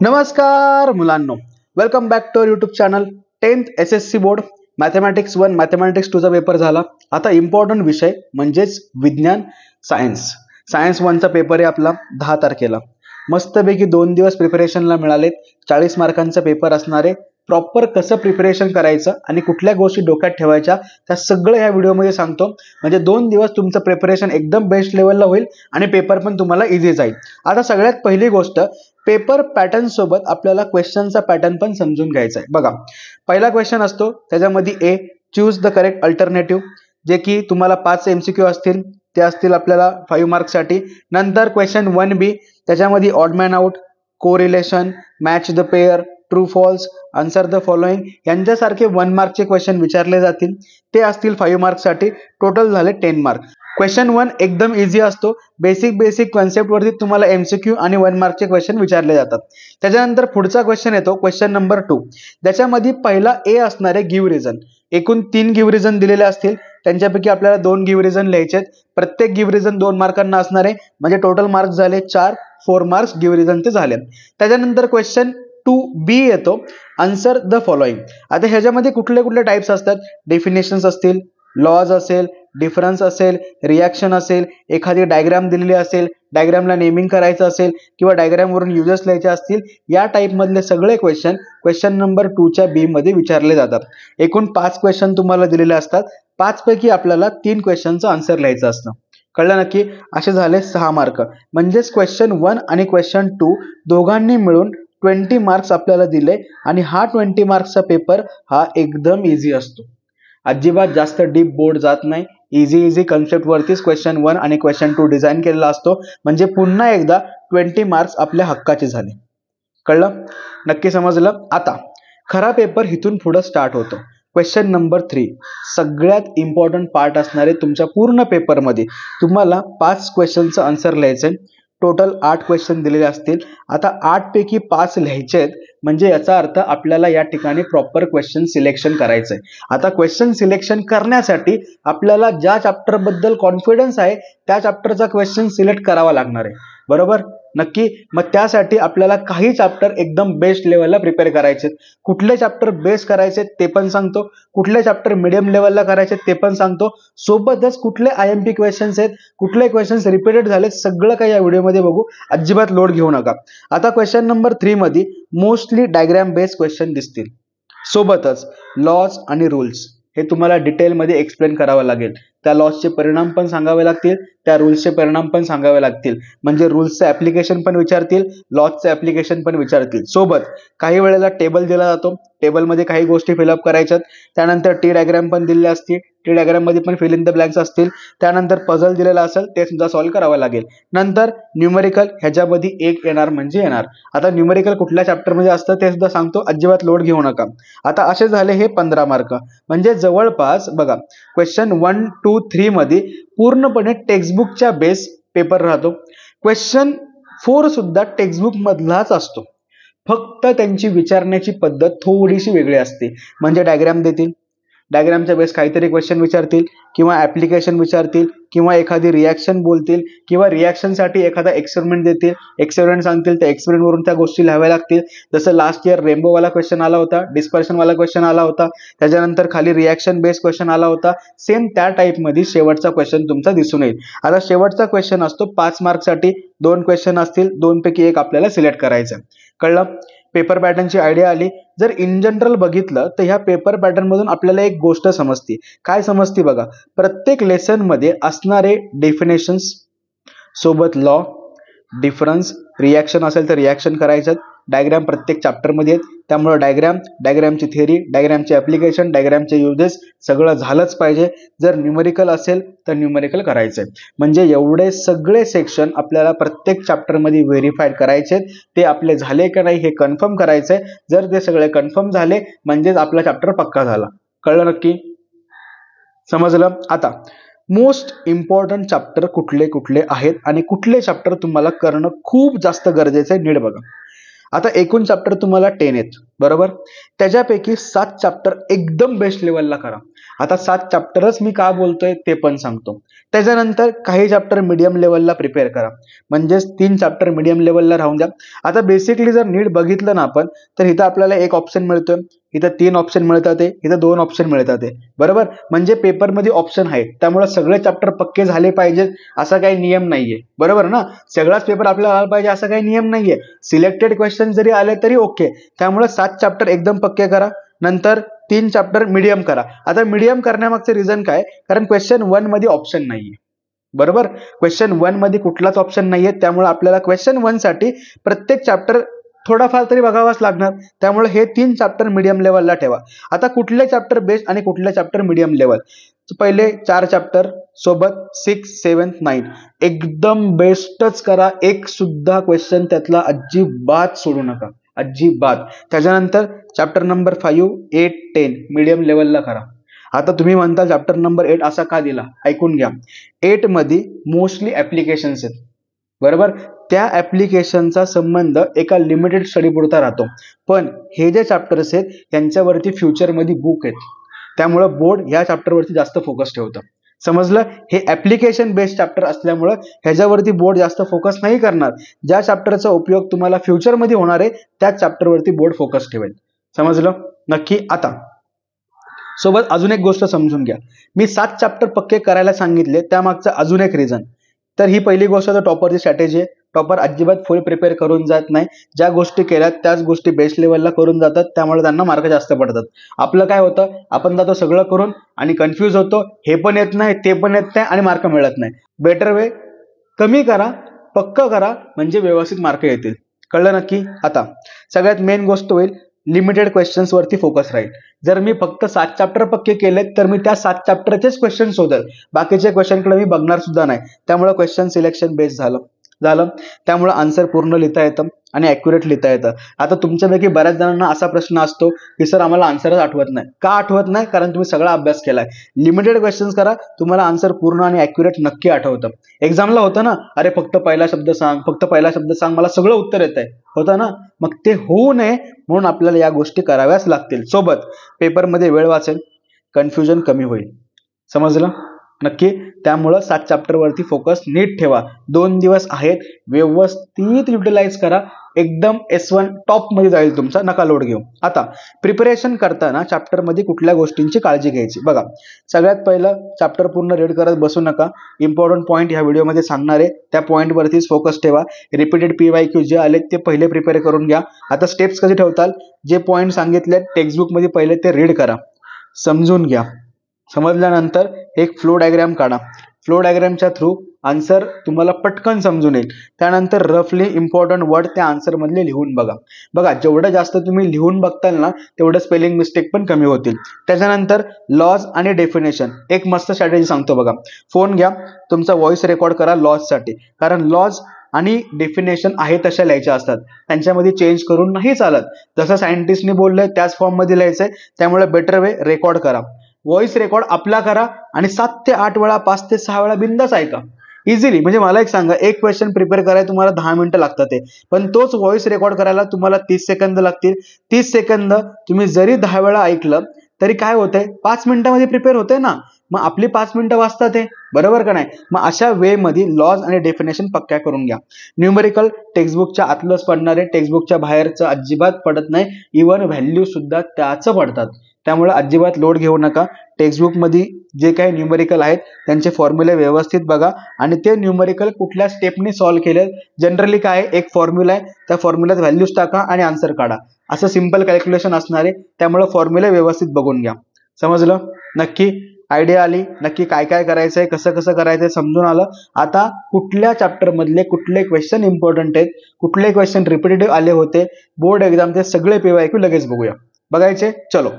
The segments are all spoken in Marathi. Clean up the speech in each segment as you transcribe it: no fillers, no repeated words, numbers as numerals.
नमस्कार मुलांनो, welcome back to YouTube channel 10th SSC board mathematics 1 mathematics 2 चा पेपर झाला. आता इम्पॉर्टंट विषय म्हणजेच विज्ञान सायन्स 1 चा पेपर आहे आपला 10 तारखेला. मस्तपैकी 2 दिवस प्रिपरेशनला मिळालेत. 40 मार्कांचा पेपर असणार आहे. प्रॉपर कसं प्रिपरेशन करायचं आणि कुठल्या गोष्टी डोक्यात ठेवायच्या त्या सगळं या व्हिडिओमध्ये सांगतो. म्हणजे 2 दिवस तुमचं प्रिपरेशन एकदम बेस्ट लेवलला होईल आणि पेपर पण तुम्हाला इझी जाईल. आता सगळ्यात पहिली गोष्ट, पेपर पॅटर्न सोबत आपल्याला क्वेश्चनचा पॅटर्न पण समजून घ्यायचा आहे. बघा, पहिला क्वेश्चन असतो त्याच्यामध्ये A choose the correct alternative, जे की तुम्हाला 5 MCQ असतील, ते असतील आपल्याला 5 मार्क्ससाठी. नंतर क्वेश्चन 1B, त्याच्यामध्ये odd man out, correlation, match the pair, true false, answer the following यांच्यासारखे 1 मार्कचे क्वेश्चन विचारले जातील. ते असतील 5 मार्क्ससाठी. टोटल झाले 10 मार्क. क्वेश्चन 1 एकदम इझी असतो. बेसिक कॉन्सेप्ट वरती तुम्हाला MCQ आणि 1 मार्कचे क्वेश्चन विचारले जातात. त्याच्यानंतर पुढचा क्वेश्चन येतो क्वेश्चन नंबर 2. त्याच्यामध्ये पहिला ए असणार आहे गिव्ह रिझन. एकूण 3 गिव्ह रिझन दिलेले असतील. त्यांच्यापैकी आपल्याला 2 गिव्ह रिझन लिहायचे आहेत. प्रत्येक गिव्ह रिझन 2 मार्कांना असणार आहे. म्हणजे टोटल मार्क्स झाले 4 मार्क्स गिव्ह रिझन ते झाले. त्याच्यानंतर क्वेश्चन 2B येतो आन्सर द फॉलोइंग. आता ह्याच्यामध्ये कुठले कुठले टाइप्स असतात, डेफिनेशन्स असतील, लॉज असेल, डिफरन्स असेल, रिॲक्शन असेल, एखादी डायग्राम दिलेली असेल, डायग्रामला नेमिंग करायचं असेल किंवा डायग्राम वरून युजेस लिहायचे असतील, या टाइप मधले सगळे क्वेश्चन नंबर 2 च्या बी मध्ये विचारले जातात. एकूण 5 क्वेश्चन तुम्हाला दिलेले असतात. 5 पैकी आपल्याला 3 क्वेश्चनचं आन्सर लिहायचं असतं. कळलं नक्की? असे झाले 6 मार्क. म्हणजेच क्वेश्चन 1 आणि क्वेश्चन 2 दोघांनी मिळून 20 मार्क्स आपल्याला दिले. आणि हा 20 मार्क्सचा पेपर हा एकदम इझी असतो. अजिबात जास्त डीप बोर्ड जात नाही. इझी कन्सेप्ट वरतीच क्वेश्चन 1 आणि क्वेश्चन 2 डिझाईन केलेला असतो. म्हणजे पुन्हा एकदा 20 मार्क्स आपल्या हक्काचे झाले. कळलं? नक्की समजलं? आता खरा पेपर इथून पुढे स्टार्ट होतो. क्वेश्चन नंबर 3 सगळ्यात इम्पॉर्टंट पार्ट असणार आहे तुमच्या पूर्ण पेपरमध्ये. तुम्हाला 5 क्वेश्चनचं आन्सर लिहायचंय. टोटल 8 क्वेश्चन दिलेले असतील. आता 8 पैकी 5 लिहायचे आहेत. म्हणजे याचा अर्थ आपल्याला या ठिकाणी प्रॉपर क्वेश्चन सिलेक्शन करायचंय. आता क्वेश्चन सिलेक्शन करण्यासाठी आपल्याला ज्या चॅप्टर बद्दल कॉन्फिडन्स आहे त्या चॅप्टरचा क्वेश्चन सिलेक्ट करावा लागणार आहे. बरोबर? नक्की. मग त्यासाठी आपल्याला काही चॅप्टर एकदम बेस्ट लेवलला प्रिपेअर करायचे. कुठले चॅप्टर बेस्ट करायचे ते पण सांगतो, कुठले चॅप्टर मिडियम लेवलला करायचे ते पण सांगतो. सोबतच कुठले IMP क्वेश्चन्स आहेत, कुठले क्वेश्चन्स रिपीटेड झाले, सगळं काही या व्हिडिओमध्ये बघू. अजिबात लोड घेऊ नका. आता क्वेश्चन नंबर 3 मध्ये मोस्टली डायग्राम बेस्ड क्वेश्चन दिसतील. सोबतच लॉज आणि रूल्स हे तुम्हाला डिटेलमध्ये एक्सप्लेन करावं लागेल. त्या लॉजचे परिणाम पण सांगावे लागतील, त्या रूल्सचे परिणाम पण सांगावे लागतील. म्हणजे रूल्सचं ऍप्लिकेशन पण विचारतील, लॉजचं ऍप्लिकेशन पण विचारतील. सोबत काही वेळेला टेबल दिला जातो, टेबलमध्ये काही गोष्टी फिलअप करायच्यात. त्यानंतर टी डायग्राम पण दिलेली असते, टी डायग्राम मध्ये पण फिल इन द ब्लँक्स असतील. त्यानंतर पझल दिलेला असेल ते सुद्धा सॉल्व्ह करावं लागेल. नंतर न्यूमेरिकल ह्याच्यामध्ये एक येणार म्हणजे येणार. आता न्यूमेरिकल कुठल्या चॅप्टर मध्ये असतं ते सुद्धा सांगतो. अजिबात लोड घेऊ नका. आता असे झाले हे 15 मार्क. म्हणजे जवळपास बघा क्वेश्चन 1, 2, 3 मध्ये पूर्णपणे टेक्स्टबुकच्या बेस पेपर राहतो. क्वेश्चन 4 सुद्धा टेक्स्टबुक मधलाच असतो. फक्त त्यांची विचारण्याची पद्धत थोडीशी वेगळी असते. म्हणजे डायग्राम देतील, डायग्रामच्या बेस काहीतरी क्वेश्चन विचारतील किंवा ऍप्लिकेशन विचारतील किंवा एखादी रिॲक्शन बोलतील किंवा रिॲक्शनसाठी एखादा एक्सपेरिमेंट देतील, एक्सपेरिमेंट सांगतील, त्या एक्सपेरिमेंट वरून त्या गोष्टी लिहाव्या लागतील. जसं लास्ट इयर रेनबो वाला क्वेश्चन आला होता, डिस्पर्शन वाला क्वेश्चन आला होता, त्याच्यानंतर खाली रिॲक्शन बेस्ड क्वेश्चन आला होता. सेम त्या टाइप मध्ये शेवटचा क्वेश्चन तुमचा दिसून येईल. आता शेवटचा क्वेश्चन असतो 5 मार्कसाठी. 2 क्वेश्चन असतील, 2 पैकी 1 आपल्याला सिलेक्ट करायचं. कळलं? पेपर पॅटर्नची आयडिया आली. जर इन जनरल बघितलं तर ह्या पेपर पॅटर्न मधून आपल्याला एक गोष्ट समजते. काय समजते बघा, प्रत्येक लेसन मध्ये असणारे डेफिनेशन्स सोबत लॉ, डिफरन्स, रिॲक्शन असेल तर रिॲक्शन करायचं. डायग्राम प्रत्येक चॅप्टर मध्ये आहेत. त्यामुळे डायग्रामची थिअरी, डायग्रामचे ऍप्लिकेशन, डायग्रामचे युजेस सगळं झालंच पाहिजे. जर न्यूमेरिकल असेल तर न्यूमेरिकल करायचंय. म्हणजे एवढे सगळे सेक्शन आपल्याला प्रत्येक चॅप्टर मध्ये व्हेरीफाईड करायचे. ते आपले झाले का नाही हे कन्फर्म करायचंय. जर ते सगळे कन्फर्म झाले म्हणजेच आपला चॅप्टर पक्का झाला. कळलं नक्की? समजलं? आता मोस्ट इम्पॉर्टंट चॅप्टर कुठले कुठले आहेत आणि कुठले चॅप्टर तुम्हाला करणं खूप जास्त गरजेचं आहे नीट बघा. आता एकूण चॅप्टर तुम्हाला 10 आहेत. बरोबर. त्याच्यापैकी 7 चॅप्टर एकदम बेस्ट लेवलला करा. आता 7 चॅप्टरच मी का बोलतोय ते पण सांगतो. त्याच्यानंतर काही चॅप्टर मीडियम लेवलला प्रिपेअर करा, म्हणजेच 3 चॅप्टर मीडियम लेवलला राहून द्या. आता बेसिकली जर नीट बघितलं ना आपण, तर इथं आपल्याला एक ऑप्शन मिळतोय, इथं 3 ऑप्शन मिळतात, इथं 2 ऑप्शन मिळतात, बरोबर. म्हणजे पेपरमध्ये ऑप्शन आहे, त्यामुळे सगळे चॅप्टर पक्के झाले पाहिजेत असा काही नियम नाहीये, बरोबर ना. सगळाच पेपर आपल्याला आला पाहिजे असा काही नियम नाहीये. सिलेक्टेड क्वेश्चन जरी आले तरी ओके. त्यामुळे 7 चॅप्टर एकदम पक्के करा, नंतर 3 चॅप्टर मीडियम करा. आता मीडियम करण्यामागचं रिझन काय, कारण क्वेश्चन 1 मध्ये ऑप्शन नाहीये, बरोबर. क्वेश्चन 1 मध्ये कुठलाच ऑप्शन नाहीये, त्यामुळे आपल्याला क्वेश्चन 1 साठी प्रत्येक चॅप्टर थोडाफार तरी बघावाच लागणार. त्यामुळे हे 3 चॅप्टर मीडियम लेवलला ठेवा. आता कुठले चॅप्टर बेस्ट आणि कुठले चॅप्टर मीडियम लेवल, पहिले 4 चॅप्टर सोबत 6, 7, 9 एकदम बेस्टच करा. एक सुद्धा क्वेश्चन त्यातला अजिबात सोडू नका, अजिबात. त्याच्यानंतर चॅप्टर नंबर 5, 8, 10 मीडियम लेवलला करा. आता तुम्ही म्हणता चॅप्टर नंबर 8 असा का दिला, ऐकून घ्या. 8 मध्ये मोस्टली ऍप्लिकेशन्स आहेत, बरोबर. त्या ऍप्लिकेशनचा संबंध एका लिमिटेड स्टडी पुरता राहतो, पण हे जे चॅप्टर्स आहेत त्यांच्यावरती फ्युचरमध्ये बुक आहेत, त्यामुळे बोर्ड या चॅप्टरवरती जास्त फोकस ठेवतं. समजलं. हे ऍप्लिकेशन बेस्ड चॅप्टर असल्यामुळे ह्याच्यावरती बोर्ड जास्त फोकस नाही करणार. ज्या चॅप्टरचा उपयोग तुम्हाला फ्युचरमध्ये होणार आहे त्याच चॅप्टरवरती बोर्ड फोकस ठेवेल. समजलं नक्की. आता सोबत अजून एक गोष्ट समजून घ्या. मी 7 चॅप्टर पक्के करायला सांगितले, त्यामागचं अजून एक रिझन. तर ही पहिली गोष्ट तर टॉपरची स्ट्रॅटेजी आहे. टॉपर अजिबात फुल प्रिपेअर करून जात नाही. ज्या गोष्टी केल्यात त्याच गोष्टी बेस्ट लेवलला करून जातात, त्यामुळे त्यांना मार्क जास्त पडतात. आपलं काय होतं, आपण जातो सगळं करून आणि कन्फ्यूज होतो, हे पण येत नाही ते पण येत नाही आणि मार्क मिळत नाही. बेटर वे, कमी करा, पक्क करा, म्हणजे व्यवस्थित मार्क येतील. कळलं नक्की. आता सगळ्यात मेन गोष्ट होईल, लिमिटेड क्वेश्चन्स वरती फोकस राहील. जर मी फक्त 7 चॅप्टर पक्के केलेत तर मी त्या 7 चॅप्टरचेच क्वेश्चन शोधेल, बाकीचे क्वेश्चनकडे मी बघणार सुद्धा नाही. त्यामुळे क्वेश्चन सिलेक्शन बेस्ड झालं. त्यामुळे आन्सर पूर्ण लिहिता येतं आणि ॲक्युरेट लिहिता येतं. आता तुमच्यापैकी बऱ्याच जणांना असा प्रश्न असतो की सर आम्हाला आन्सरच आठवत नाही. का आठवत नाही, कारण तुम्ही सगळा अभ्यास केलाय. लिमिटेड क्वेश्चन्स करा, तुम्हाला आन्सर पूर्ण आणि ॲक्युरेट नक्की आठवतं. एक्झामला होतं ना, अरे फक्त पहिला शब्द सांग, फक्त पहिला शब्द सांग, मला सगळं उत्तर येत आहे, होतं ना. मग ते होऊ नये म्हणून आपल्याला या गोष्टी कराव्याच लागतील. सोबत पेपरमध्ये वेळ वाचेल, कन्फ्युजन कमी होईल. समजलं नक्की. त्यामुळं 7 चॅप्टर वरती फोकस नीट ठेवा. 2 दिवस आहेत, व्यवस्थित युटिलाइज करा. एकदम S1 टॉप मध्ये जाईल तुमचा, नका लोड घेऊ. आता प्रिपरेशन करताना चॅप्टर मध्ये कुठल्या गोष्टींची काळजी घ्यायची बघा. सगळ्यात पहिलं, चॅप्टर पूर्ण रीड करत बसू नका. इम्पॉर्टंट पॉईंट ह्या व्हिडिओमध्ये सांगणार आहे, त्या पॉईंट वरतीच फोकस ठेवा. रिपीटेड PYQ जे आले ते पहिले प्रिपेअर करून घ्या. आता स्टेप्स कसे ठेवताल, जे पॉईंट सांगितले टेक्स्टबुक मध्ये पहिले ते रीड करा, समजून घ्या. समजल्यानंतर एक फ्लो डायग्राम काढा. फ्लो डायग्रामच्या थ्रू आन्सर तुम्हाला पटकन समजून येईल. त्यानंतर रफली इम्पॉर्टंट वर्ड त्या आन्सर मधले लिहून बघा. जेवढं जास्त तुम्ही लिहून बघताल ना, तेवढं स्पेलिंग मिस्टेक पण कमी होतील. त्याच्यानंतर लॉज आणि डेफिनेशन, एक मस्त स्ट्रॅटेजी सांगतो बघा. फोन घ्या, तुमचा व्हॉइस रेकॉर्ड करा लॉजसाठी, कारण लॉज आणि डेफिनेशन आहे तशा लिहायच्या असतात, त्यांच्यामध्ये चेंज करून नाही चालत. जसं सायंटिस्टनी बोललंय त्याच फॉर्म मध्ये लिहायचंय, त्यामुळे बेटर वे रेकॉर्ड करा. व्हॉइस रेकॉर्ड आपला करा आणि 7 ते 8 वेळा, 5 ते 6 वेळा बिंदास ऐका इझिली. म्हणजे मला एक सांगा, एक क्वेश्चन प्रिपेअर करायला तुम्हाला 10 मिनिटं लागतात, पण तोच व्हॉइस रेकॉर्ड करायला तुम्हाला 30 सेकंद लागतील. 30 सेकंद तुम्ही जरी 10 वेळा ऐकलं तरी काय होतंय, 5 मिनिटांमध्ये प्रिपेअर होतंय ना. मग आपली 5 मिनिटं वाचतात, बरोबर का नाही. मग अशा वे मध्ये लॉज आणि डेफिनेशन पक्क्या करून घ्या. न्यूमेरिकल टेक्स्टबुकच्या आतलंच पडणार आहे, टेक्स्टबुकच्या बाहेरचं अजिबात पडत नाही. इव्हन व्हॅल्यू सुद्धा त्याच पडतात, त्यामुळे अजिबात लोड घेऊ नका. टेक्स्टबुक मध्ये जे काही न्यूमेरिकल आहेत त्यांचे फॉर्म्युले व्यवस्थित बघा आणि ते न्यूमेरिकल कुठल्या स्टेपने सॉल्व्ह केले. जनरली काय, एक फॉर्म्युला आहे, त्या फॉर्म्युल्यात व्हॅल्यूज टाका आणि आन्सर काढा, असं सिंपल कॅल्क्युलेशन असणार आहे. त्यामुळे फॉर्म्युले व्यवस्थित बघून घ्या. समजलं नक्की. आयडिया आली नक्की, काय काय करायचंय, कसं कसं करायचंय समजून आलं. आता कुठल्या चॅप्टर मधले कुठले क्वेश्चन इम्पॉर्टंट आहेत, कुठले क्वेश्चन रिपीटेटिव्ह आले होते बोर्ड एक्झामचे, सगळे PYQ लगेच बघूया. बघायचे, चलो.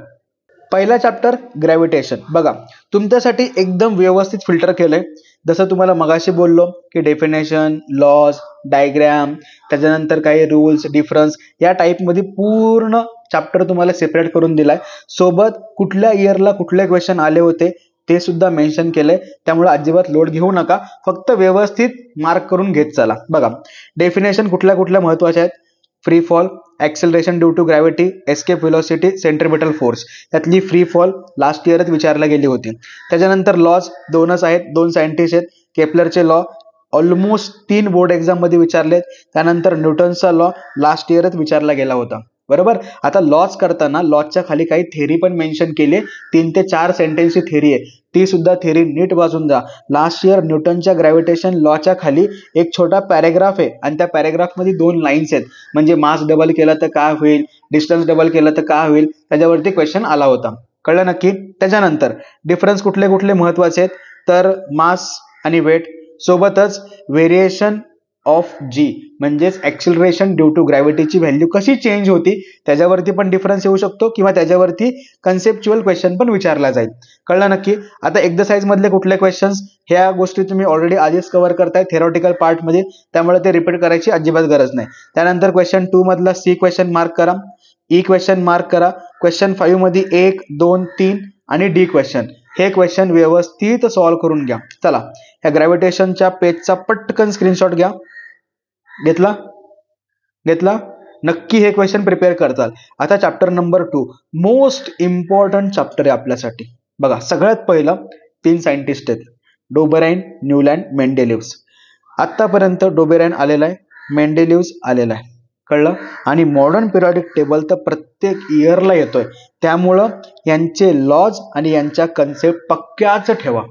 पहिला चॅप्टर ग्रॅव्हिटेशन बघा. तुमच्यासाठी एकदम व्यवस्थित फिल्टर केलंय. जसं तुम्हाला मगाशी बोललो की डेफिनेशन, लॉज, डायग्राम, त्याच्यानंतर काही रूल्स, डिफरन्स, या टाईपमध्ये पूर्ण चॅप्टर तुम्हाला सेपरेट करून दिलाय. सोबत कुठल्या इयरला कुठले क्वेश्चन आले होते ते सुद्धा मेन्शन केलंय. त्यामुळे अजिबात लोड घेऊ नका, फक्त व्यवस्थित मार्क करून घेत चला. बघा, डेफिनेशन कुठल्या कुठल्या महत्वाच्या आहेत. Free fall, acceleration due to gravity, escape velocity, centripetal force. यातली फ्री फॉल लास्ट इयरच विचारला गेली होती. त्याच्यानंतर लॉज दोनच आहेत, दोन सायंटिस्ट आहेत. केपलरचे लॉ ऑलमोस्ट 3 बोर्ड एक्झाम मध्ये विचारलेत. त्यानंतर न्यूटनचा लॉ लास्ट इयरच विचारला गेला होता. बरोबर. आता लॉज करताना लॉजच्या खाली काही थेरी पण मेन्शन केली. 3 ते 4 सेंटेन्सची थेरी आहे, ती सुद्धा थेरी नीट वाचून जा. लास्ट इयर न्यूटनच्या ग्रॅव्हिटेशन लॉच्या खाली एक छोटा पॅरेग्राफ आहे आणि त्या पॅरेग्राफ मध्ये 2 लाईन्स आहेत. म्हणजे मास डबल केला तर काय होईल, डिस्टन्स डबल केलं तर काय होईल, त्याच्यावरती क्वेश्चन आला होता. कळलं नक्की. त्याच्यानंतर डिफरन्स कुठले कुठले महत्वाचे आहेत, तर मास आणि वेट सोबतच व्हेरिएशन ऑफ जी म्हणजेच ऍक्सिलरेशन ड्यू टू ग्रॅव्हिटीची व्हॅल्यू कशी चेंज होती त्याच्यावरती पण डिफरन्स येऊ शकतो किंवा त्याच्यावरती कन्सेप्च्युअल क्वेश्चन पण विचारला जाईल. कळलं नक्की. आता एक्सरसाइज मधले कुठले क्वेश्चन्स, ह्या गोष्टी तुम्ही ऑलरेडी आधीच कव्हर करताय थेरॉटिकल पार्ट मध्ये, त्यामुळे ते रिपीट करायची अजिबात गरज नाही. त्यानंतर क्वेश्चन 2 मधला सी क्वेश्चन मार्क करा, ई क्वेश्चन मार्क करा. क्वेश्चन 5 मध्ये 1, 2, 3 आणि डी क्वेश्चन, हे क्वेश्चन व्यवस्थित सॉल्व्ह करून घ्या. चला ह्या ग्रॅव्हिटेशनच्या पेजचा पटकन स्क्रीनशॉट घ्या. घेतला नक्की हे क्वेश्चन प्रिपेअर करताल. आता chapter number 2 most important chapter आहे आपल्यासाठी. बघा सगळ्यात पहिलं 3 सायंटिस्ट आहेत, डोबेराइन, न्यूलँड, मेंडेलिव्स. आतापर्यंत डोबेराइन आलेला आहे, मेंडेलिव्स आलेला आहे. कळलं. आणि मॉडर्न पिरियडिक टेबल तर प्रत्येक इयरला येतोय, त्यामुळं यांचे लॉज आणि यांच्या कन्सेप्ट पक्क्याच ठेवा,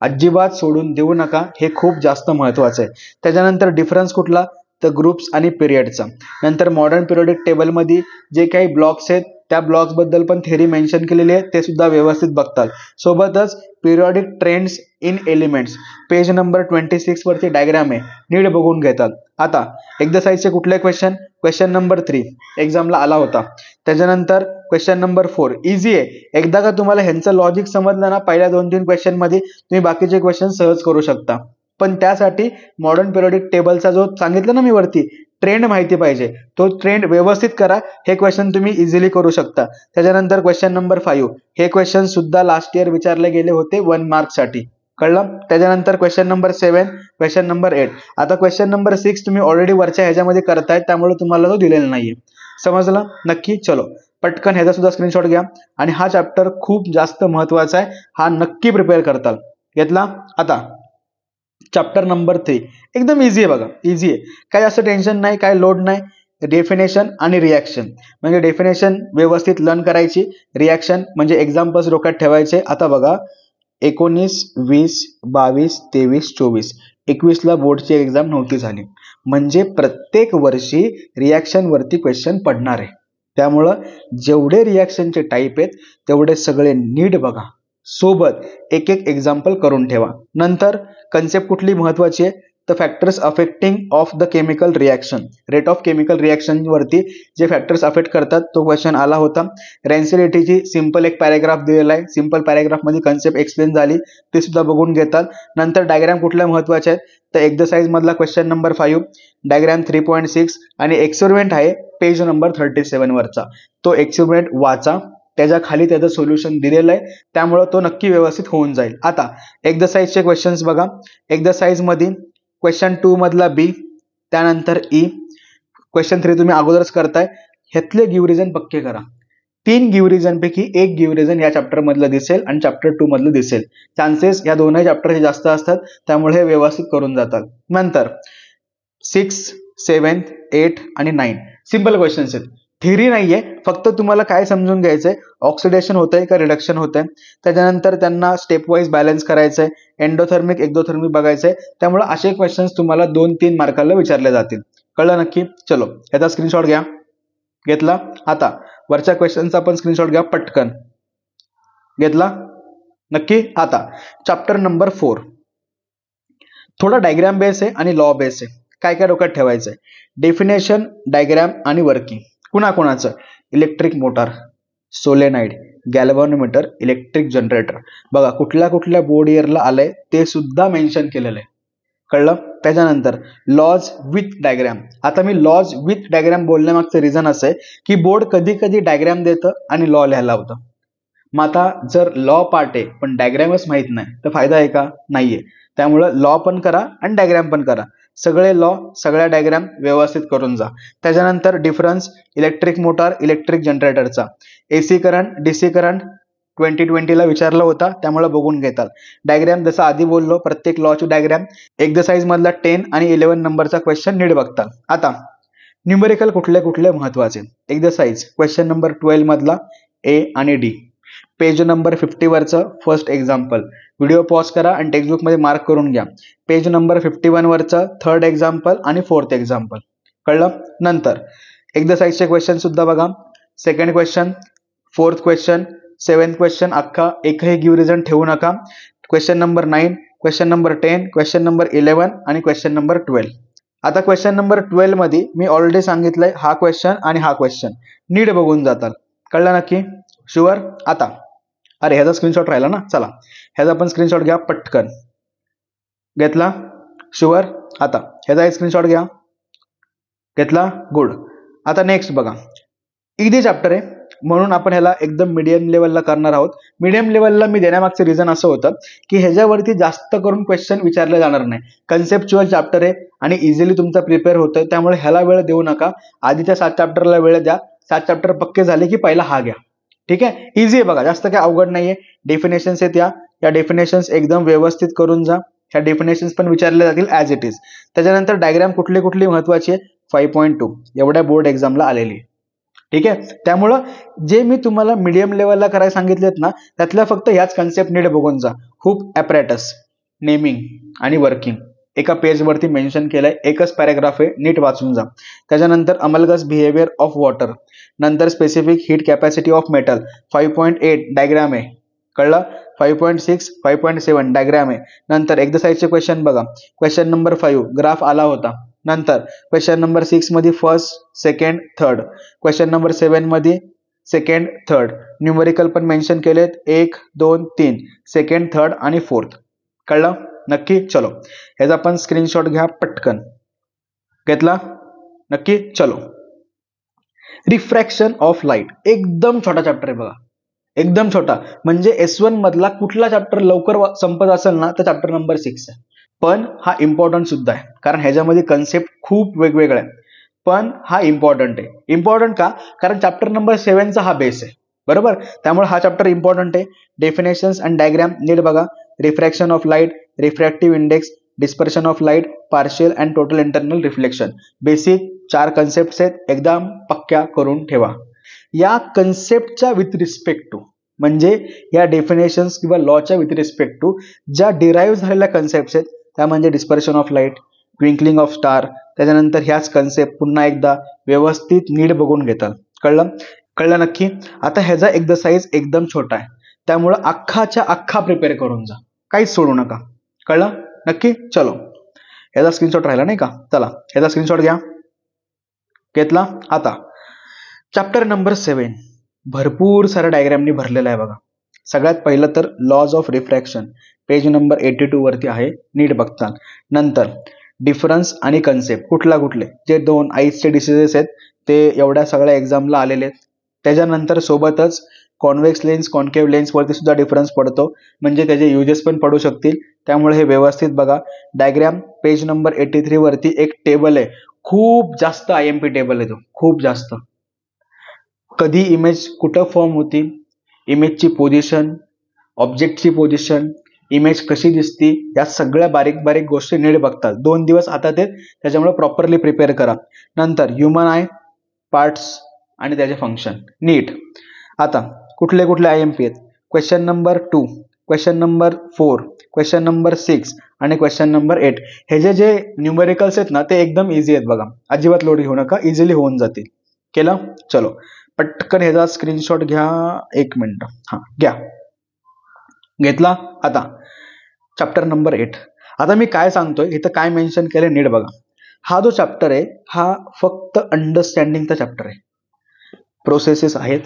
अजिबात सोडून देऊ नका. हे खूप जास्त महत्वाचं आहे. त्याच्यानंतर डिफरन्स कुठला, तर ग्रुप्स आणि पिरियडचा. नंतर मॉडर्न पिरियडिक टेबल मध्ये जे काही ब्लॉक्स आहेत त्या ब्लॉक्स बद्दल पण थेरी मेन्शन केलेली आहे, ते सुद्धा व्यवस्थित बघताल. सोबतच periodic trends in elements page number 26 वरती डायग्राम आहे, नीट बघून घेतात. आता एक्सरसाइजचे कुठले क्वेश्चन, क्वेश्चन नंबर 3 एक्झामला आला होता. त्याच्यानंतर क्वेश्चन नंबर 4 इझी आहे. एकदा का तुम्हाला ह्यांचं लॉजिक समजलं ना पहिल्या 2-3 क्वेश्चन मध्ये, तुम्ही बाकीचे क्वेश्चन सहज करू शकता. पण त्यासाठी मॉडर्न पिरियडिक टेबलचा जो सांगितलं ना मी वरती ट्रेंड माहिती पाहिजे, तो ट्रेंड व्यवस्थित करा. हे क्वेश्चन तुम्ही इझिली करू शकता. त्याच्यानंतर क्वेश्चन नंबर 5 हे क्वेश्चन सुद्धा लास्ट इयर विचारले गेले होते 1 मार्क साठी. कळलं. त्याच्यानंतर क्वेश्चन नंबर 7, क्वेश्चन नंबर 8. आता क्वेश्चन नंबर 6 तुम्ही ऑलरेडी वरच्या ह्याच्यामध्ये करतायत, त्यामुळे तुम्हाला तो दिलेला नाहीये. समजलं नक्की. चलो पटकन ह्याचा सुद्धा स्क्रीनशॉट घ्या. आणि हा चॅप्टर खूप जास्त महत्वाचा आहे, हा नक्की प्रिपेअर करताल. घेतला. आता चॅप्टर नंबर 3 एकदम इझी आहे. बघा इझी आहे, काय असं टेन्शन नाही, काय लोड नाही. डेफिनेशन आणि रिॲक्शन, म्हणजे डेफिनेशन व्यवस्थित लर्न करायची, रिॲक्शन म्हणजे एक्झाम्पल्स डोक्यात ठेवायचे. आता बघा 19, 20, 22, 23, 24, 21 ला बोर्डची एक्झाम नव्हती झाली, म्हणजे प्रत्येक वर्षी रिॲक्शन वरती क्वेश्चन पडणार आहे. त्यामुळं जेवढे रिॲक्शनचे टाईप आहेत तेवढे सगळे नीट बघा, सोबत एक एक एक्झाम्पल करून ठेवा. नंतर कन्सेप्ट कुठली महत्वाची आहे, तर factors affecting of the chemical reaction, rate of chemical reaction वरती जे फॅक्टर्स अफेक्ट करतात तो क्वेश्चन आला होता. रेन्सिडिटीची सिंपल एक पॅरेग्राफ दिलेला आहे, सिंपल पॅरेग्राफ मध्ये कन्सेप्ट एक्सप्लेन झाली, ते सुद्धा बघून घेतात. नंतर डायग्राम कुठल्या महत्वाच्या आहेत, तर एक्सरसाइज मधला क्वेश्चन नंबर 5 डायग्राम 3.6 आणि एक्सपेरिमेंट आहे पेज नंबर 37 वरचा, तो एक्सपेरिमेंट वाचा, त्याच्या खाली त्याचं सोल्युशन दिलेलं आहे, त्यामुळे तो नक्की व्यवस्थित होऊन जाईल. आता एक्सरसाइजचे क्वेश्चन्स बघा. एक्सरसाइज मध्ये क्वेश्चन 2 मधला बी, त्यानंतर ई, क्वेश्चन 3 तुम्ही अगोदरच करताय, ह्यातले गिव रिझन पक्के करा. 3 गिव रिझन पैकी एक गिव रिझन या चॅप्टर मधलं दिसेल आणि चॅप्टर 2 मधलं दिसेल. चान्सेस या दोनही चॅप्टरचे जास्त असतात, त्यामुळे हे व्यवस्थित करून जातात. नंतर 6, 7, 8 आणि 9 सिंपल क्वेश्चन्स आहेत, थेरी नाहीये, फक्त तुम्हाला काय समजून घ्यायचंय, ऑक्सिडेशन होतंय का रिडक्शन होतंय. त्याच्यानंतर त्यांना स्टेप वाईज बॅलन्स करायचंय, एंडोथर्मिक एक्झोथर्मिक बघायचंय. त्यामुळे असे क्वेश्चन्स तुम्हाला 2-3 मार्काला विचारले जातील. कळलं नक्की. चलो याचा स्क्रीनशॉट घ्या. घेतला. आता वरच्या क्वेश्चनचा पण स्क्रीनशॉट घ्या पटकन. घेतला नक्की. आता चॅप्टर नंबर 4 थोडा डायग्राम बेस आहे आणि लॉ बेस आहे. काय काय डोक्यात ठेवायचंय, डेफिनेशन, डायग्राम आणि वर्किंग. कुणाकुणाचं, electric motor, solenoid, galvanometer, electric generator. बघा कुठल्या कुठल्या बोर्ड इयरला आलंय ते सुद्धा मेन्शन केलेलं आहे. कळलं. त्याच्यानंतर लॉज विथ डायग्राम. आता मी लॉज विथ डायग्राम बोलण्यामागचं रिझन असं आहे की बोर्ड कधी कधी डायग्राम देतं आणि लॉ लिहायला होतं. मग आता जर लॉ पार्ट आहे पण डायग्रामच माहित नाही तर फायदा आहे का, नाहीये. त्यामुळं लॉ पण करा आणि डायग्राम पण करा. सगळे लॉ सगळ्या डायग्राम व्यवस्थित करून जा. त्याच्यानंतर डिफरन्स इलेक्ट्रिक मोटार इलेक्ट्रिक जनरेटरचा, AC करंट DC करंट 2020ला विचारला होता त्यामुळे बघून घेतात. डायग्राम जसं आधी बोललो प्रत्येक लॉची डायग्राम एक्सरसाइज मधला 10 आणि 11 नंबरचा क्वेश्चन नीट बघतात. आता न्यूमेरिकल कुठले कुठले महत्वाचे एक्सरसाइज क्वेश्चन नंबर 12 मधला A आणि D, पेज नंबर 50 वरचं फर्स्ट एक्झाम्पल, व्हिडिओ पॉज करा आणि टेक्स्टबुक मध्ये मार्क करून घ्या. पेज नंबर 51 वरचं थर्ड एक्झाम्पल आणि फोर्थ एक्झाम्पल. कळलं? नंतर एक्सरसाइजचे क्वेश्चन सुद्धा बघा. Second question, fourth question, seventh question अख्खा एकही गिव्ह रिझन ठेवू नका. Question number 9, question number 10, question number 11 आणि क्वेश्चन नंबर 12. आता क्वेश्चन नंबर 12 मध्ये मी ऑलरेडी सांगितलंय हा क्वेश्चन आणि हा क्वेश्चन नीट बघून जातात. कळलं नक्की? शुअर? आता अरे ह्याचा स्क्रीनशॉट राहिला ना, चला ह्याचा पण स्क्रीनशॉट घ्या पटकन. घेतला? शुअर? आता ह्याचा स्क्रीनशॉट घ्या. घेतला? गुड. आता नेक्स्ट बघा, इझी चॅप्टर आहे म्हणून आपण ह्याला एकदम मीडियम लेवलला करणार आहोत. मीडियम लेवलला मी देण्यामागचं रिझन असं होतं की ह्याच्यावरती जास्त करून क्वेश्चन विचारले जाणार नाही. कन्सेप्च्युअल चॅप्टर आहे आणि इझिली तुमचा प्रिपेअर होतोय, त्यामुळे ह्याला वेळ देऊ नका. आधीच्या 7 चॅप्टरला वेळ द्या. 7 चॅप्टर पक्के झाले की पहिला हा घ्या. ठीक आहे? इझी आहे बघा, जास्त काय अवघड नाहीये. डेफिनेशन्स आहेत या डेफिनेशन्स एकदम व्यवस्थित करून जा. ह्या डेफिनेशन्स पण विचारले जातील ॲज इट इज. त्याच्यानंतर डायग्राम कुठली कुठली महत्वाची आहे 5.2 एवढ्या बोर्ड एक्झामला आलेली. ठीक आहे? त्यामुळं जे मी तुम्हाला मीडियम लेवलला करायला सांगितलेत ना त्यातल्या फक्त ह्याच कन्सेप्ट नीट बघून जा. हुक ॲपरेटस, नेमिंग आणि वर्किंग एका पेजवरती मेन्शन केलंय, एकच पॅराग्राफ आहे, नीट वाचून जा. त्याच्यानंतर अमलगस बिहेवियर ऑफ वॉटर, नंतर specific heat capacity of metal 5.8 diagram आहे. कळलं? 5.6 5.7 डायग्राम आहे. नंतर एक्सरसाइजचे क्वेश्चन बघा. क्वेश्चन नंबर 5 ग्राफ आला होता. नंतर क्वेश्चन नंबर 6 मध्ये first second third, question number 7 मध्ये सेकंड थर्ड, न्यूमेरिकल पण मेन्शन केलेत 1 2 3 सेकंड थर्ड आणि फोर्थ. कळलं नक्की? चलो ह्याचा पण स्क्रीनशॉट घ्या पटकन. घेतला? नक्की? चलो. रिफ्रॅक्शन ऑफ लाईट एकदम छोटा चॅप्टर आहे बघा, एकदम छोटा. म्हणजे S1 मधला कुठला चॅप्टर लवकर संपत असेल ना तर चॅप्टर नंबर 6 आहे. पण हा इम्पॉर्टंट सुद्धा आहे कारण ह्याच्यामध्ये कन्सेप्ट खूप वेगवेगळे आहे. पण हा इम्पॉर्टंट आहे. इम्पॉर्टंट का? कारण चॅप्टर नंबर 7चा हा बेस आहे. बरोबर? त्यामुळे हा चॅप्टर इम्पॉर्टंट आहे. डेफिनेशन्स अँड डायग्राम नीट बघा. Refraction of light, refractive index, dispersion of light, partial and total internal reflection, basic 4 concept आहेत, एकदम पक्क्या करून ठेवा. या कन्सेप्टच्या विथ रिस्पेक्ट टू म्हणजे या डेफिनेशन्स किंवा लॉच्या विथ रिस्पेक्ट टू ज्या डिराईव्ह झालेल्या कन्सेप्ट आहेत त्या म्हणजे dispersion of light, twinkling of star, त्याच्यानंतर ह्याच कन्सेप्ट पुन्हा एकदा व्यवस्थित नीट बघून घेतात. कळलं? कळलं नक्की? आता ह्याचा एक्सरसाइज एकदम छोटा आहे त्यामुळं अख्खाच्या अख्खा प्रिपेअर करून जा, काहीच सोडू नका. कळलं नक्की? चलो ह्याचा स्क्रीनशॉट राहिला नाही का? चला ह्याचा स्क्रीनशॉट घ्या. घेतला? आता चॅप्टर नंबर 7 भरपूर साऱ्या डायग्रामनी भरलेला आहे बघा. सगळ्यात पहिलं तर laws of refraction page number 82 वरती आहे, नीट बघता. नंतर डिफरन्स आणि कन्सेप्ट कुठला कुठले जे 2 आईजचे डिसिजेस आहेत ते एवढ्या सगळ्या एक्झामला आलेले आहेत. त्याच्यानंतर सोबतच कॉन्व्हेक्स लेन्स कॉन्केव्ह लेन्स वरती सुद्धा डिफरन्स पडतो म्हणजे त्याचे युजेस पण पडू शकतील, त्यामुळे हे व्यवस्थित बघा. डायग्राम पेज नंबर 83 वरती एक टेबल आहे, खूप जास्त IMP टेबल आहे तो, खूप जास्त. कधी इमेज कुठं फॉर्म होती, इमेजची पोझिशन, ऑब्जेक्टची पोझिशन, इमेज कशी दिसती, या सगळ्या बारीक बारीक गोष्टी नीट बघतात. 2 दिवस आता ते त्याच्यामुळे प्रॉपरली प्रिपेअर करा. नंतर ह्युमन आय, पार्ट्स आणि त्याचे फंक्शन नीट. आता कुठले कुठले IMP आहेत? Question number 2, question number 4, question number 6 आणि क्वेश्चन नंबर 8. हे जे न्यूमेरिकल्स आहेत ना ते एकदम इझी आहेत बघा, अजिबात लोड घेऊ नका, इझिली होऊन जातील. केलं? चलो पटकन ह्याचा स्क्रीनशॉट घ्या. 1 मिनिट. हा घ्या. घेतला? आता चॅप्टर नंबर 8. आता मी काय सांगतोय इथं काय मेन्शन केलंय नीट बघा. हा जो चॅप्टर आहे हा फक्त अंडरस्टँडिंगचा चॅप्टर आहे. प्रोसेसेस आहेत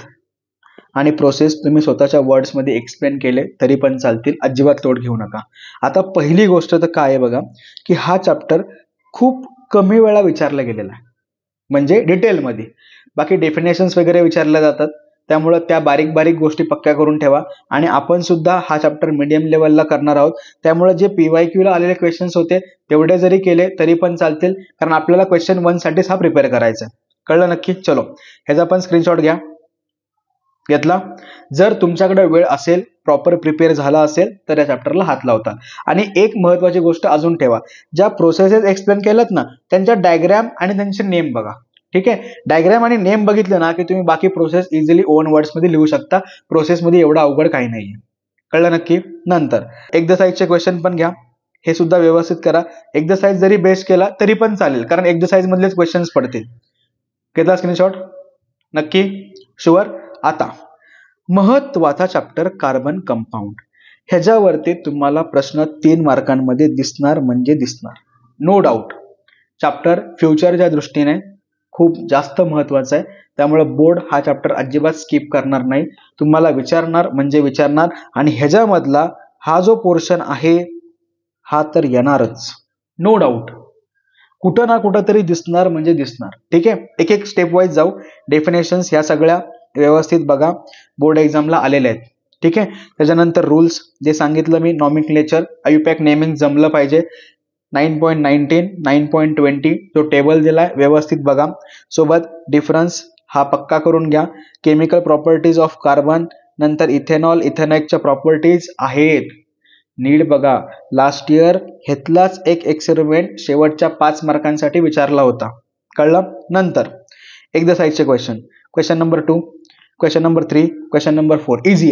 आणि प्रोसेस तुम्ही स्वतःच्या वर्ड्समध्ये एक्सप्लेन केले तरी पण चालतील, अजिबात लोड घेऊ नका. आता पहिली गोष्ट तर काय आहे बघा की हा चॅप्टर खूप कमी वेळा विचारला गेलेला आहे म्हणजे डिटेलमध्ये. बाकी डेफिनेशन्स वगैरे विचारल्या जातात त्यामुळे त्या बारीक बारीक गोष्टी पक्क्या करून ठेवा. आणि आपण सुद्धा हा चॅप्टर मीडियम लेवलला करणार आहोत, त्यामुळे जे PYQ ला आलेले क्वेश्चन्स होते तेवढे जरी केले तरी पण चालतील, कारण आपल्याला क्वेश्चन 1 साठीच हा प्रिपेअर करायचा आहे. कळलं नक्की? चलो ह्याचा पण स्क्रीनशॉट घ्या. घेतला? जर तुमच्याकडे वेळ असेल, प्रॉपर प्रिपेअर झाला असेल तर या चॅप्टरला हात लावता. आणि एक महत्वाची गोष्ट अजून ठेवा, ज्या प्रोसेसेस एक्सप्लेन केल्यात ना त्यांच्या डायग्राम आणि त्यांचे नेम बघा. ठीक आहे, डायग्राम आणि नेम बघितलं ना की तुम्ही बाकी प्रोसेस इझिली ओन वर्ड्स मध्ये लिहू शकता. प्रोसेसमध्ये एवढं अवघड काही नाहीये. कळलं नक्की? नंतर एक्झरसाइजचे क्वेश्चन पण घ्या, हे सुद्धा व्यवस्थित करा. एक्झरसाइज जरी बेस्ट केला तरी पण चालेल, कारण एक्झरसाइज मधलेच क्वेश्चन्स पडतील. घेतला स्क्रीनशॉट? नक्की? शुअर? आता महत्वाचा चॅप्टर कार्बन कंपाऊंड. ह्याच्यावरती तुम्हाला प्रश्न 3 मार्कांमध्ये दिसणार म्हणजे दिसणार, नो डाऊट. चॅप्टर फ्युचरच्या दृष्टीने खूप जास्त महत्वाचा आहे, त्यामुळे बोर्ड हा चॅप्टर अजिबात स्किप करणार नाही. तुम्हाला विचारणार म्हणजे विचारणार, आणि ह्याच्यामधला हा जो पोर्शन आहे हा तर येणारच, नो डाऊट. कुठं ना कुठं तरी दिसणार म्हणजे दिसणार. ठीक आहे, एक एक स्टेप वाईज जाऊ. डेफिनेशन्स ह्या सगळ्या व्यवस्थित बघा, बोर्ड एक्झामला आलेल्या आहेत. ठीक आहे, त्याच्यानंतर रूल्स जे सांगितलं मी, नॉमिक्लेचर, आयुपॅक नेमिंग जमलं पाहिजे. 9.19, 9.20 जो टेबल दिलाय व्यवस्थित बघा. सोबत डिफरन्स हा पक्का करून घ्या. केमिकल प्रॉपर्टीज ऑफ कार्बन, नंतर इथेनॉल, इथेनॉइकच्या प्रॉपर्टीज आहेत, नीट बघा. लास्ट इयर घेतलाच एक एक्सपेरिमेंट शेवटच्या 5 मार्कांसाठी विचारला होता. कळलं? नंतर एक्झरसाइजचे question, question number 2, question number 3, question number 4 easy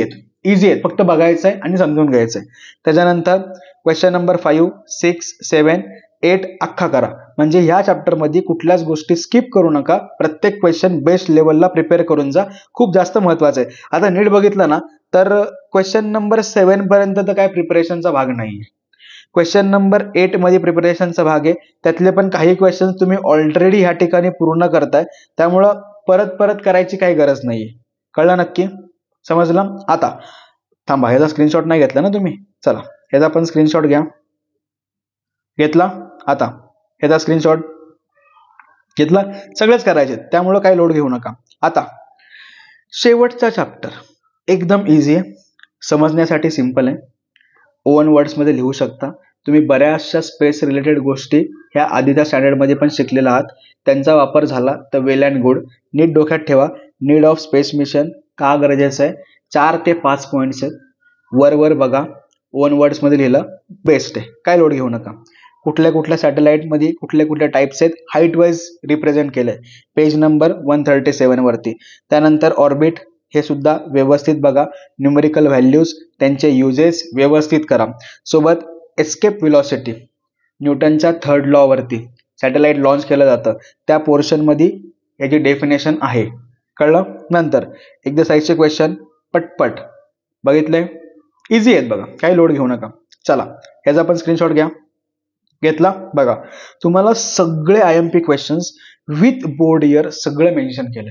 आहेत, फक्त बघायचं आहे आणि समजून घ्यायचं आहे. त्याच्यानंतर क्वेश्चन नंबर 5, 6, 7, 8 अख्खा करा. म्हणजे ह्या चॅप्टर मध्ये कुठल्याच गोष्टी स्किप करू नका. प्रत्येक क्वेश्चन बेस्ट लेवलला प्रिपेअर करून जा, खूप जास्त महत्वाचं आहे. आता नीट बघितलं ना तर क्वेश्चन नंबर 7 पर्यंत तर काय प्रिपरेशनचा भाग नाहीये. क्वेश्चन नंबर 8 मध्ये प्रिपरेशनचा भाग आहे. त्यातले पण काही क्वेश्चन तुम्ही ऑलरेडी ह्या ठिकाणी पूर्ण करताय, त्यामुळं परत परत करायची काही गरज नाहीये. कळलं नक्की? समजलं? आता थांबा, ह्याचा स्क्रीनशॉट नाही घेतला ना तुम्ही? चला ह्याचा पण स्क्रीनशॉट घ्या. घेतला? आता ह्याचा स्क्रीनशॉट घेतला? सगळेच करायचे, त्यामुळं काही लोड घेऊ नका. आता शेवटचा चॅप्टर एकदम इझी आहे, समजण्यासाठी सिंपल आहे. ओन वर्ड्स मध्ये लिहू शकता तुम्ही. बऱ्याचशा स्पेस रिलेटेड गोष्टी ह्या आधीच्या स्टँडर्ड मध्ये पण शिकलेला आहात, त्यांचा वापर झाला तर वेल अँड गुड. नीट डोक्यात ठेवा, नीड ऑफ स्पेस मिशन का गरजेचं आहे. 4 ते 5 पॉईंट्स आहेत, वर बघा. ओन वर्ड्स मध्ये लिहिलं बेस्ट आहे, काय लोड घेऊ नका. कुठल्या कुठल्या सॅटेलाइट मध्ये कुठले टाइप्स आहेत हाईट वाईज रिप्रेझेंट केलंय, पेज नंबर 137 वरती. त्यानंतर ऑर्बिट हे सुद्धा व्यवस्थित बघा. न्यूमेरिकल व्हॅल्यूज, त्यांचे युजेस व्यवस्थित करा. सोबत एस्केप व्हेलॉसिटी, न्यूटनच्या 3rd लॉ वरती सॅटेलाइट लॉन्च केलं जातं, त्या पोर्शन मध्ये याची डेफिनेशन आहे. कळलं? नंतर एक्झरसाइजचे क्वेश्चन पटपट बघितले, इझी आहेत बघा, काही लोड घेऊ नका. चला ह्याचा पण स्क्रीनशॉट घ्या. घेतला? बघा, तुम्हाला सगळे IMP questions with board year सगळे मेन्शन केले.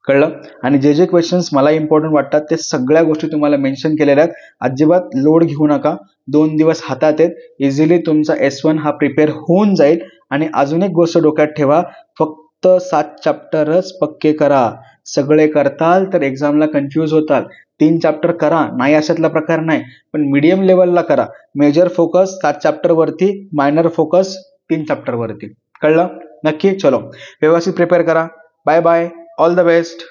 कळलं? आणि जे जे क्वेश्चन्स मला इम्पॉर्टंट वाटतात ते सगळ्या गोष्टी तुम्हाला मेन्शन केलेल्या आहेत. अजिबात लोड घेऊ नका, 2 दिवस हातात आहेत, इझिली तुमचा S1 हा प्रिपेअर होऊन जाईल. आणि अजून एक गोष्ट डोक्यात ठेवा, फक्त 7 चॅप्टरच पक्के करा. सगळे करताल तर एक्झामला कन्फ्यूज होताल. 3 चॅप्टर करा, नाही अशातला प्रकार नाही, पण मीडियम लेवलला करा. मेजर फोकस 7 चॅप्टर वरती, मायनर फोकस 3 चॅप्टर वरती. कळलं? नक्की? चलो व्यवस्थित प्रिपेअर करा. Bye bye, all the best.